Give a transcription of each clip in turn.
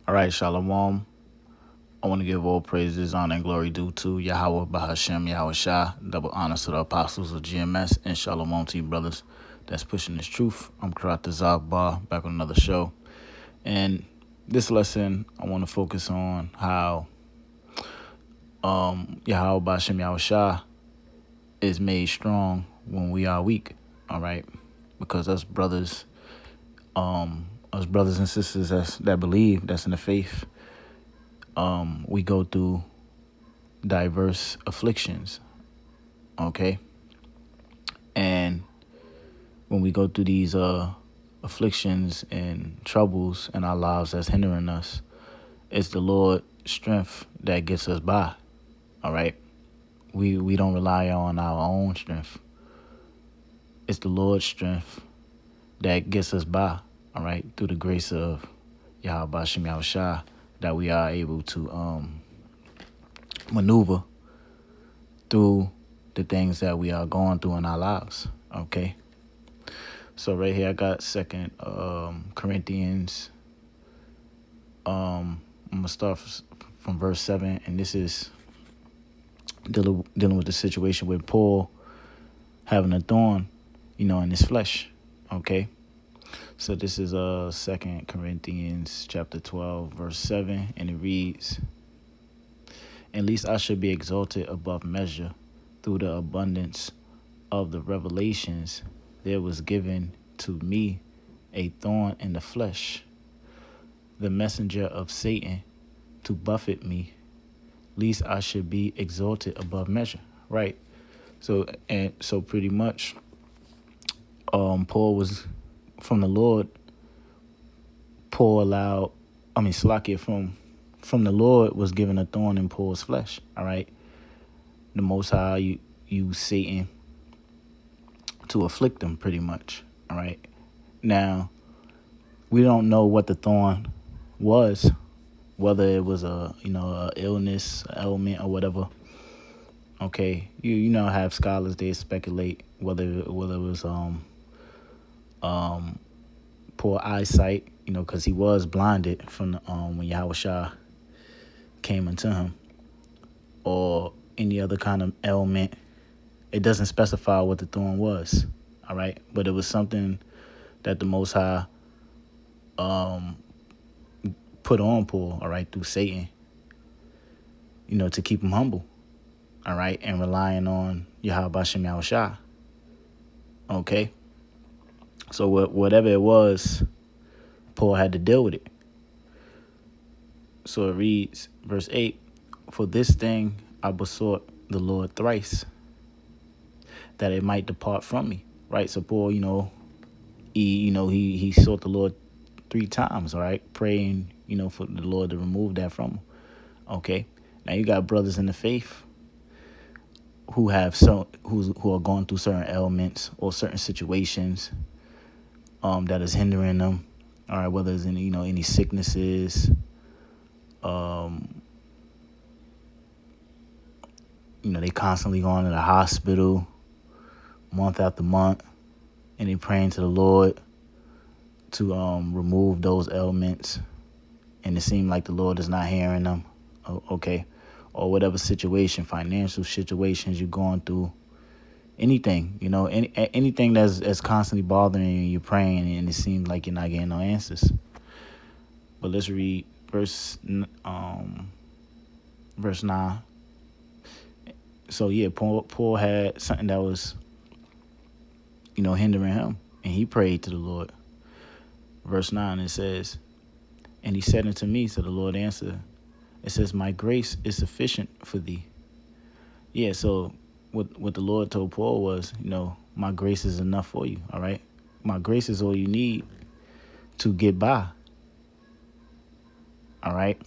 All right, Shalom. I want to give all praises, honor, and glory due to Yahweh, Bahashem, Yahweh Shah. Double honors to the apostles of GMS, and Shalom to you brothers that's pushing this truth. I'm Karat the Zagbar, back on another show. And this lesson, I want to focus on how Yahweh, Bahashem, Yahweh Shah is made strong when we are weak. All right, because us brothers and sisters that believe, that's in the faith, we go through diverse afflictions, okay? And when we go through these afflictions and troubles in our lives that's hindering us, it's the Lord's strength that gets us by, all right? We don't rely on our own strength. It's the Lord's strength that gets us by, all right, through the grace of Yahweh Bashem Yahweh Shah, that we are able to maneuver through the things that we are going through in our lives, okay? So right here I got Second Corinthians. I'm gonna start from verse 7, and this is dealing with the situation with Paul having a thorn, in his flesh, okay? So this is 2 Corinthians chapter 12, verse 7, and it reads, "At least I should be exalted above measure through the abundance of the revelations. There was given to me a thorn in the flesh, the messenger of Satan, to buffet me, lest I should be exalted above measure." Right. So pretty much, Paul was from the Lord. Salakia from the Lord was given a thorn in Paul's flesh. All right. The Most High used Satan to afflict him, pretty much. All right. Now, we don't know what the thorn was, whether it was a illness, ailment, or whatever. Okay, you know, have scholars, they speculate whether it was poor eyesight, because he was blinded from the, when Yahweh Shah came into him, or any other kind of ailment. It doesn't specify what the thorn was. All right, but it was something that the Most High put on Paul, all right, through Satan, to keep him humble, all right, and relying on Yahweh Bashem Yahweh Shah. Okay, so whatever it was, Paul had to deal with it. So it reads, verse 8, "For this thing I besought the Lord thrice, that it might depart from me." Right, so Paul, he sought the Lord 3 times, all right, praying, for the Lord to remove that from him. Okay, now you got brothers in the faith who are going through certain ailments or certain situations that is hindering them. All right, whether it's any sicknesses, they constantly going to the hospital month after month, and they praying to the Lord to remove those ailments, and it seems like the Lord is not hearing them. Okay, or whatever situation, financial situations you're going through, anything, anything that's constantly bothering you, you're praying, and it seems like you're not getting no answers. But let's read verse 9. So yeah, Paul had something that was, hindering him, and he prayed to the Lord. Verse 9, it says, "And he said unto me," so the Lord answered, it says, "My grace is sufficient for thee." Yeah, so what the Lord told Paul was, my grace is enough for you, all right? My grace is all you need to get by, all right?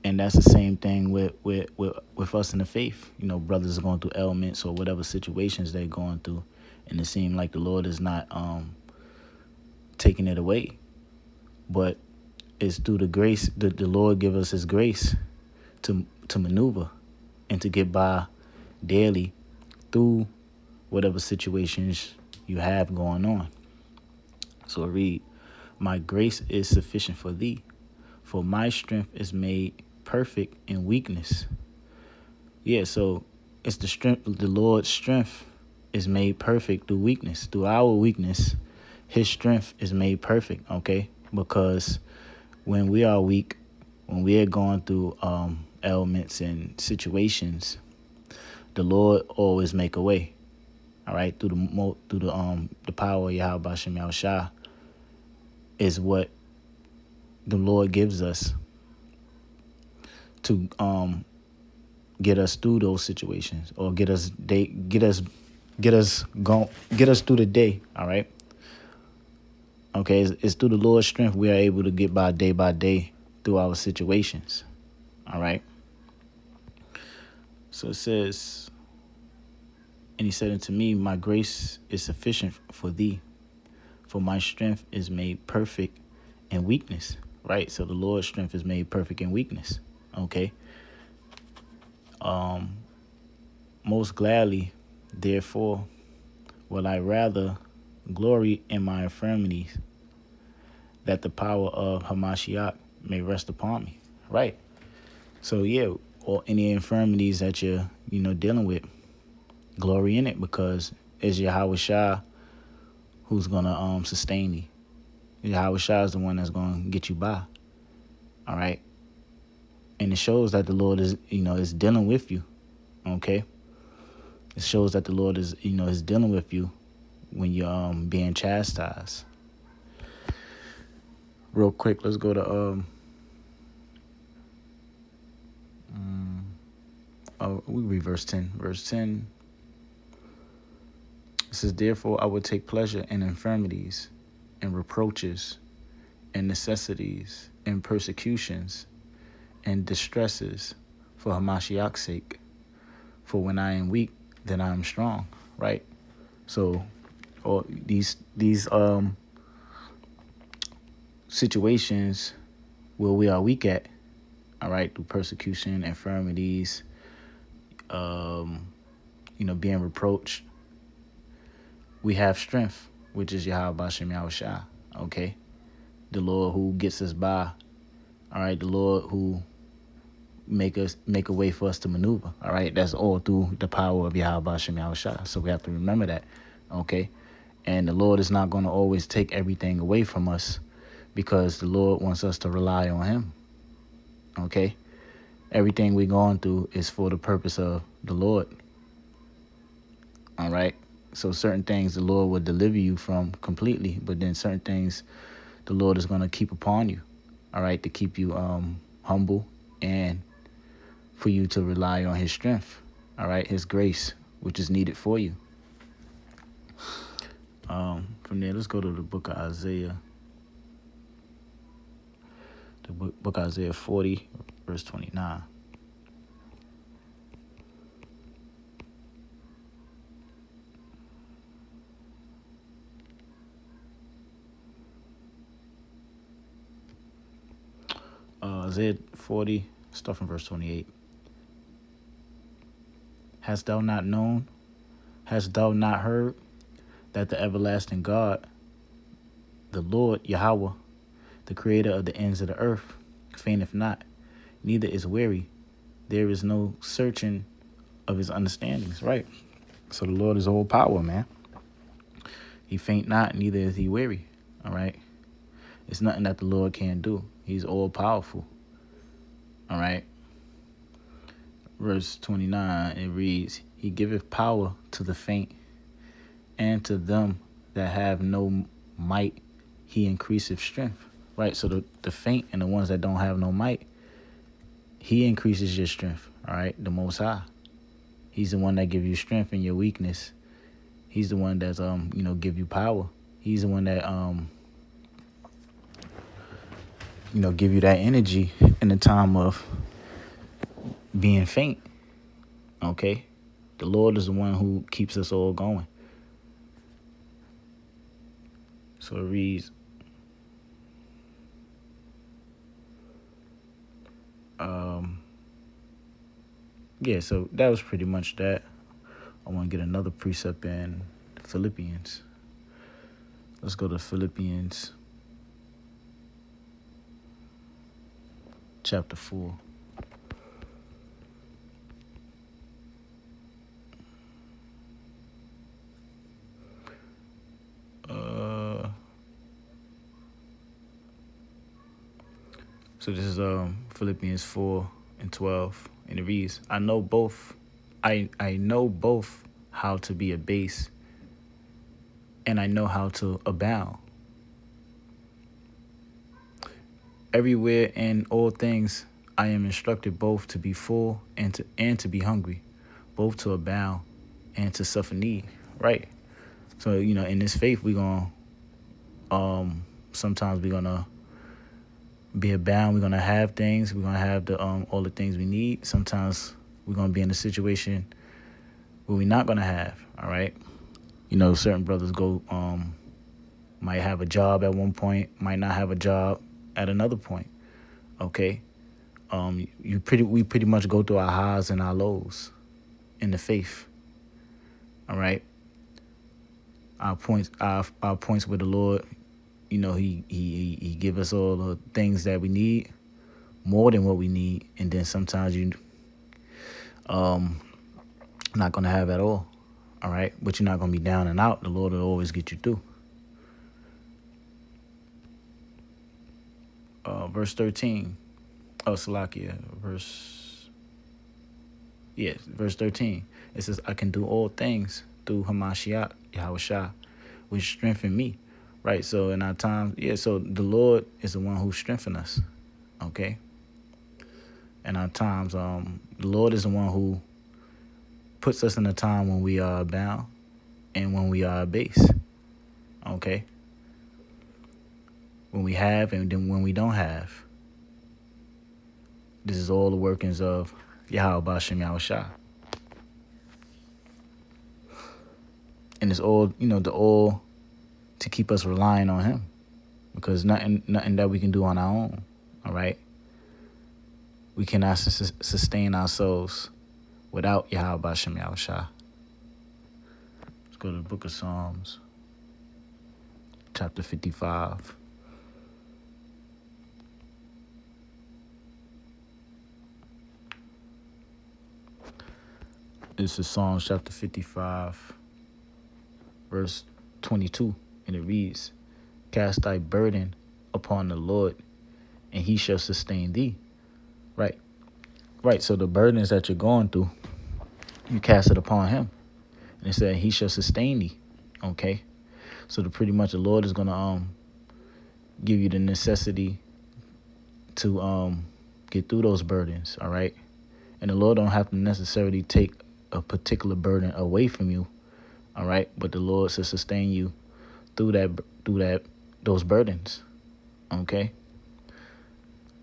And that's the same thing with us in the faith. Brothers are going through ailments or whatever situations they're going through, and it seems like the Lord is not taking it away. But it's through the grace that the Lord give us his grace to maneuver and to get by daily through whatever situations you have going on. So read, "My grace is sufficient for thee, For my strength is made perfect in weakness. Yeah, so it's the Lord's strength is made perfect through weakness. Through our weakness, his strength is made perfect, okay? Because when we are weak, when we are going through ailments and situations, the Lord always make a way. All right, through the power of Yahweh Bashem Yahushua is what the Lord gives us to get us through those situations, or get us through the day. All right. Okay, it's through the Lord's strength we are able to get by day through our situations. All right. So it says, and he said unto me, my grace is sufficient for thee, for my strength is made perfect in weakness. Right. So the Lord's strength is made perfect in weakness. Okay. Most gladly, therefore, will I rather glory in my infirmities, that the power of Hamashiach may rest upon me. Right. So yeah, or any infirmities that you're dealing with, glory in it, because it's Yahweh Shah who's gonna sustain you. Yahweh Shah is the one that's gonna get you by. All right. And it shows that the Lord is dealing with you. Okay. It shows that the Lord is dealing with you when you're being chastised. Real quick, let's go to we read verse 10. Verse 10, it says, therefore I will take pleasure in infirmities, and reproaches, and necessities, and persecutions, and distresses, for Hamashiach's sake. For when I am weak, then I am strong. Right. So, or these situations where we are weak at, all right, through persecution, infirmities, being reproached, we have strength, which is Yahweh Bashem Yahushua. Okay, the Lord who gets us by. All right, the Lord who make a way for us to maneuver. All right, that's all through the power of Yahweh Bashem Yahushua. So we have to remember that. Okay, and the Lord is not going to always take everything away from us, because the Lord wants us to rely on Him. Okay, everything we're going through is for the purpose of the Lord. All right. So certain things the Lord will deliver you from completely, but then certain things the Lord is going to keep upon you. All right, to keep you humble, and for you to rely on His strength. All right, His grace, which is needed for you. From there, let's go to the book of Isaiah. The book of Isaiah 40, verse 29. Isaiah 40, start from verse 28. Hast thou not known? Hast thou not heard that the everlasting God, the Lord Yahweh, the creator of the ends of the earth, fainteth not, neither is weary. There is no searching of his understandings. Right. So the Lord is all power, man. He faint not, neither is he weary. All right. It's nothing that the Lord can't do. He's all powerful. All right. Verse 29, it reads, He giveth power to the faint, and to them that have no might, He increaseth strength. Right. So the faint and the ones that don't have no might, He increases your strength. All right. The Most High. He's the one that gives you strength in your weakness. He's the one that's give you power. He's the one that give you that energy in the time of being faint. Okay? The Lord is the one who keeps us all going. So it reads, so that was pretty much that. I want to get another precept in Philippians. Let's go to Philippians chapter 4. So this is Philippians 4:12, and it reads, I know both how to be abased, and I know how to abound. Everywhere in all things I am instructed both to be full and to be hungry, both to abound and to suffer need. Right. So, in this faith we're gonna sometimes we're gonna be abound, we're gonna have things, we're gonna have the all the things we need. Sometimes we're gonna be in a situation where we're not gonna have, all right? Certain brothers might have a job at one point, might not have a job at another point. Okay. We pretty much go through our highs and our lows in the faith. All right. Our points with the Lord, he give us all the things that we need, more than what we need, and then sometimes you not gonna have at all. All right, but you're not gonna be down and out. The Lord will always get you through. Verse 13. Oh, Salakia. Verse 13. It says, I can do all things through Hamashiach, Yahushua, which strengthen me. Right, so in our times, so the Lord is the one who strengthens us. Okay. In our times, the Lord is the one who puts us in a time when we are bound and when we are abased. Okay. When we have and then when we don't have. This is all the workings of Yahweh Bashem Yahushua. And it's all, the all to keep us relying on him. Because nothing that we can do on our own. All right. We cannot sustain ourselves without Yahweh Bashem Yahushua. Let's go to the book of Psalms, chapter 55. This is Psalms chapter 55, verse 22, and it reads, Cast thy burden upon the Lord, and he shall sustain thee. Right, so the burdens that you're going through, you cast it upon him. And it said he shall sustain thee. Okay? So pretty much the Lord is going to give you the necessity to get through those burdens, all right? And the Lord don't have to necessarily take a particular burden away from you, all right? But the Lord shall sustain you through those burdens, okay?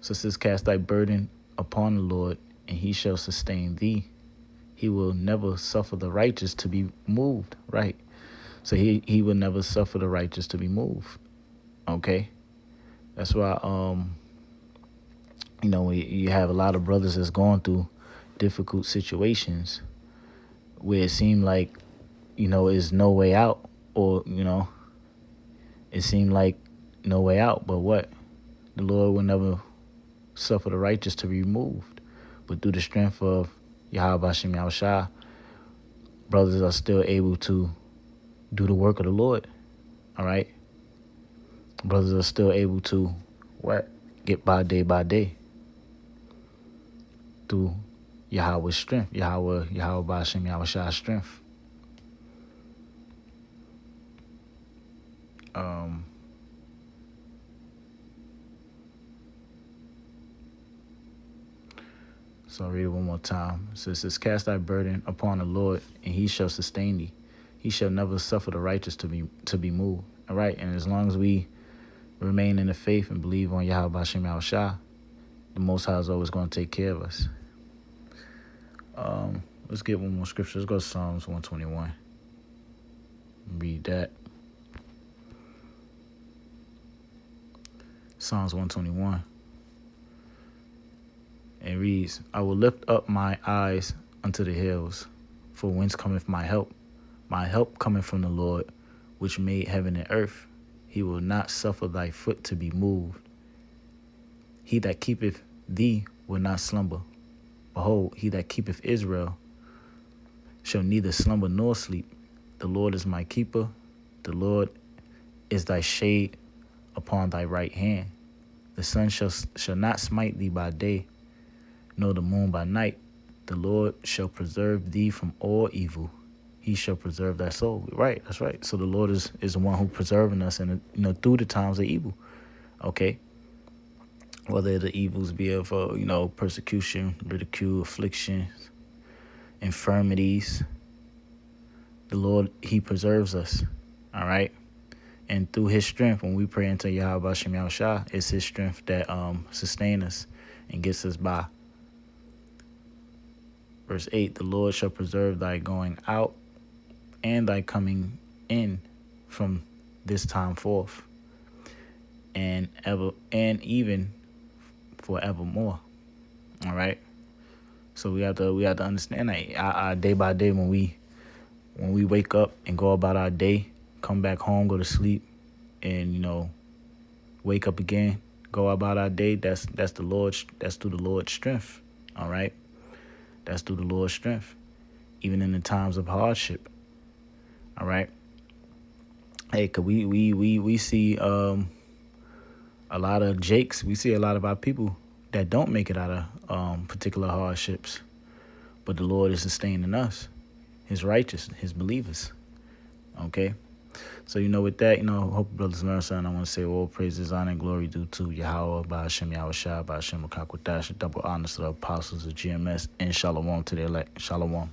So it says, cast thy burden upon the Lord, and he shall sustain thee. He will never suffer the righteous to be moved, right? So he will never suffer the righteous to be moved, okay? That's why, you have a lot of brothers that's going through difficult situations where it seemed like, is no way out, or, it seemed like no way out, but what? The Lord will never suffer the righteous to be removed. But through the strength of Yahweh Bashem Yahushua, brothers are still able to do the work of the Lord. All right? Brothers are still able to get by day through Yahweh's strength, Yahweh Bashem Yahushua's strength. So I'll read it one more time. So it says, cast thy burden upon the Lord, and he shall sustain thee. He shall never suffer the righteous to be moved. All right? And as long as we remain in the faith and believe on Yahweh Bashem Yahushua, the Most High is always going to take care of us. Let's get one more scripture. Let's go to Psalms 121. Read that. Psalms 121. And reads, I will lift up my eyes unto the hills, for whence cometh my help? My help cometh from the Lord, which made heaven and earth. He will not suffer thy foot to be moved. He that keepeth thee will not slumber. Behold, he that keepeth Israel shall neither slumber nor sleep. The Lord is my keeper. The Lord is thy shade upon thy right hand. The sun shall not smite thee by day, nor the moon by night. The Lord shall preserve thee from all evil. He shall preserve thy soul. Right, that's right. So the Lord is the one who preserving us, and through the times of evil. Okay, whether the evils be of persecution, ridicule, affliction, infirmities, the Lord, He preserves us. All right. And through His strength, when we pray into Yahweh Hashem Yahushua, it's His strength that sustains us and gets us by. Verse 8, the Lord shall preserve thy going out and thy coming in from this time forth, and even forevermore. All right. So we have to understand that our day by day, when we wake up and go about our day, come back home, go to sleep, and wake up again, go about our day. That's the Lord's. That's through the Lord's strength. All right. That's through the Lord's strength, even in the times of hardship. All right. Hey, cause we see a lot of Jakes. We see a lot of our people that don't make it out of particular hardships, but the Lord is sustaining us, His righteous, His believers. Okay. So, with that, hope brothers learn something. I want to say all praises, honor, and glory due to Yahweh, by Hashem Yahushua, by Hashem Makakwadash, double honors to the apostles of GMS, and shalom to the elect. Shalom.